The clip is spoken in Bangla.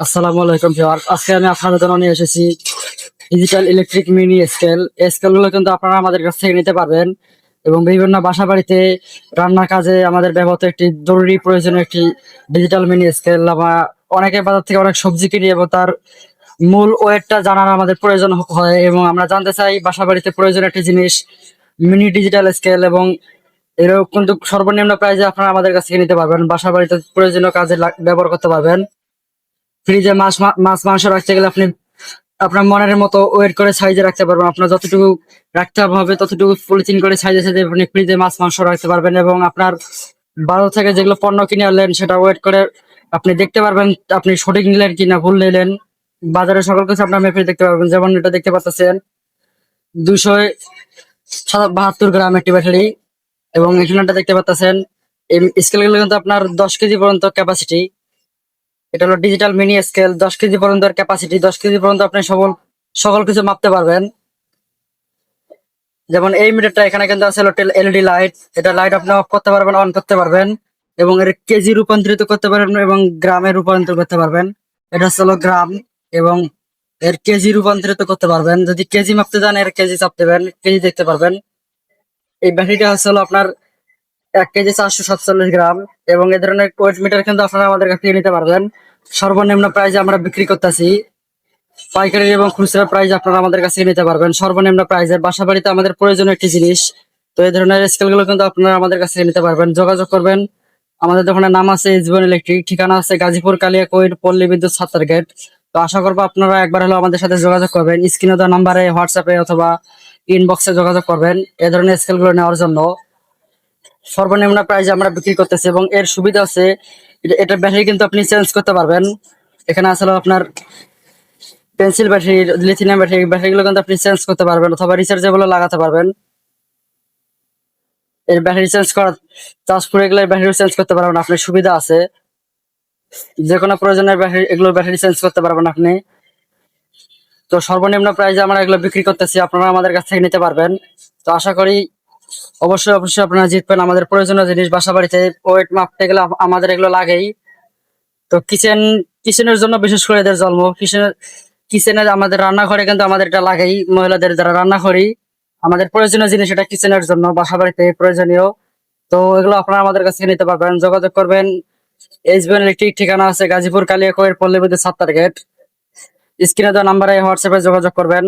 আসসালামু আলাইকুম ভিউয়ার্স। আজকে আমি আপনাদের জন্য নিয়ে এসেছি ডিজিটাল ইলেকট্রিক মিনি স্কেল। এই স্কেলগুলো কিন্তু আপনারা আমাদের কাছ থেকে নিতে পারবেন এবং বিভিন্ন বাসা বাড়িতে রান্নার কাজে আমাদের ব্যবহৃত একটি জরুরি প্রয়োজনীয় একটি ডিজিটাল মিনি স্কেল। আমরা অনেকে বাজার থেকে অনেক সবজি কিনি এবং তার মূল ওয়েটটা জানার আমাদের প্রয়োজন হয় এবং আমরা জানতে চাই বাসা বাড়িতে প্রয়োজনীয় একটি জিনিস মিনি ডিজিটাল স্কেল। এবং এরকম কিন্তু সর্বনিম্ন প্রাইসে আপনারা আমাদের কাছ থেকে নিতে পারবেন, বাসা বাড়িতে প্রয়োজনীয় কাজে ব্যবহার করতে পারবেন। ফ্রিজে মাছ মাংস রাখতে গেলে আপনি আপনার মনের মতো ওয়েট করে সাইজে রাখতে পারবেন। আপনার যতটুকু রাখতে হবে ততটুকু পলিথিন করে সাইজে সাইজে আপনি ফ্রিজে মাছ মাংস রাখতে পারবেন এবং আপনার বাজার থেকে যেগুলো পণ্য কিনে আনলেন সেটা ওয়েট করে আপনি দেখতে পারবেন আপনি সঠিক নিলেন কিনা ভুল নিলেন। বাজারে সকল কিছু আপনার মেপে দেখতে পারবেন। যেমন এটা দেখতে পাচ্ছেন 272 গ্রাম একটি ব্যাটারি এবং এখানটা দেখতে পাচ্ছেন এই স্কেলগুলো কিন্তু আপনার 10 কেজি পর্যন্ত ক্যাপাসিটি। এটা হলো ডিজিটাল মিনি স্কেল। 10 কেজি পর্যন্ত ক্যাপাসিটি, 10 কেজি পর্যন্ত আপনি সকল সকল কিছু মাপতে পারবেন। যেমন এই মিটারটা এখানে কিন্তু আছে হলো এলইডি লাইট। এটা লাইট আপনি অফ করতে পারবেন, অন করতে পারবেন এবং এর কেজি রূপান্তরিত করতে পারবেন এবং গ্রামে রূপান্তর করতে পারবেন। এটা হচ্ছে হলো গ্রাম এবং এর কেজি রূপান্তরিত করতে পারবেন। যদি কেজি মাপতে যান এর কেজি চাপতে পারবেন, কেজি দেখতে পারবেন। এই ব্যাটারিটা হচ্ছে হলো আপনার 1 কেজি 447 গ্রাম এবং এই ধরনের ওয়েট মিটার কিন্তু আপনারা আমাদের কাছ থেকে নিতে পারবেন। সর্বনিম্ন প্রাইসে আমরা বিক্রি করতেছি। পাইকারি এবং খুচরা প্রাইস আপনারা আমাদের কাছে নিতে পারবেন সর্বনিম্ন প্রাইসে। বাসা বাড়িতে আমাদের প্রয়োজনীয় একটি জিনিস। তো এই ধরনের স্কেলগুলো কিন্তু আপনারা আমাদের কাছে নিতে পারবেন। যোগাযোগ করবেন। আমাদের দোকানের নাম আছে জীবন ইলেকট্রিক, ঠিকানা আছে গাজীপুর কালিয়াকৈর পল্লী বিদ্যুৎ ছাত্র গেট। তো আশা করবো আপনারা একবার হলো আমাদের সাথে যোগাযোগ করবেন। স্ক্রিনে দেওয়া নাম্বারে হোয়াটসঅ্যাপে অথবা ইনবক্সে যোগাযোগ করবেন এই ধরনের স্কেলগুলো নেওয়ার জন্য। সর্বনিম্ন প্রাইসে আমরা বিক্রি করতেছি এবং এর সুবিধা আছে এটার ব্যাটারি কিন্তু আপনি চেঞ্জ করতে পারবেন। এখানে আসলে আপনার পেন্সিল ব্যাটারি, লিথিয়াম ব্যাটারি, ব্যাটারিগুলো কিন্তু আপনি চেঞ্জ করতে পারবেন অথবা রিচার্জেবল লাগাতে পারবেন। এর ব্যাটারি চেঞ্জ করা চার্জ করে গেলে ব্যাটারি চেঞ্জ করতে পারবেন। আপনার সুবিধা আছে যে কোনো প্রয়োজনের ব্যাটারি, এগুলো ব্যাটারি চেঞ্জ করতে পারবেন আপনি। তো সর্বনিম্ন প্রাইসে আমরা এগুলো বিক্রি করতেছি, আপনারা আমাদের কাছ থেকে নিতে পারবেন। তো আশা করি অবশ্যই অবশ্যই আপনারা জিতবেন। আমাদের প্রয়োজনীয় জিনিস বাসা বাড়িতে ওয়েট মাপতে গেলে আমাদের এগুলো লাগেই। তো কিচেনের জন্য বিশেষ করে এদের জন্ম। কিচেনের আমাদের রান্নাঘরে কিন্তু আমাদের এটা লাগেই। মহিলাদের যারা রান্না করি আমাদের প্রয়োজনীয় জিনিস এটা কিচেনের জন্য, বাসা বাড়িতে প্রয়োজনীয়। তো এগুলো আপনারা আমাদের কাছে নিতে পারবেন। যোগাযোগ করবেন। এইচবিএন ইলেকট্রিক, ঠিকানা আছে গাজীপুর কালিয়াকৈর পল্লী বিদ্যুৎ ছাত্র গেট। স্ক্রিনে দেওয়া নাম্বারে হোয়াটসঅ্যাপে যোগাযোগ করবেন।